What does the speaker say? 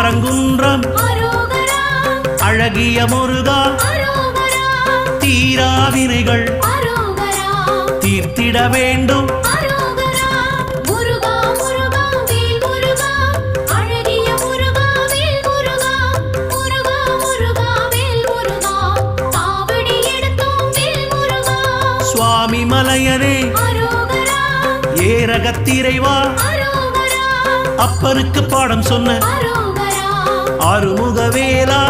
திருப்பரங்குன்றம் அழகிய முருகா தீராவினைகள் தீர்த்திட வேண்டும் சுவாமி மலையனே ஏரகத்திரைவா அப்பனுக்கு பாடம் சொன்ன ஆறுமுகவேலா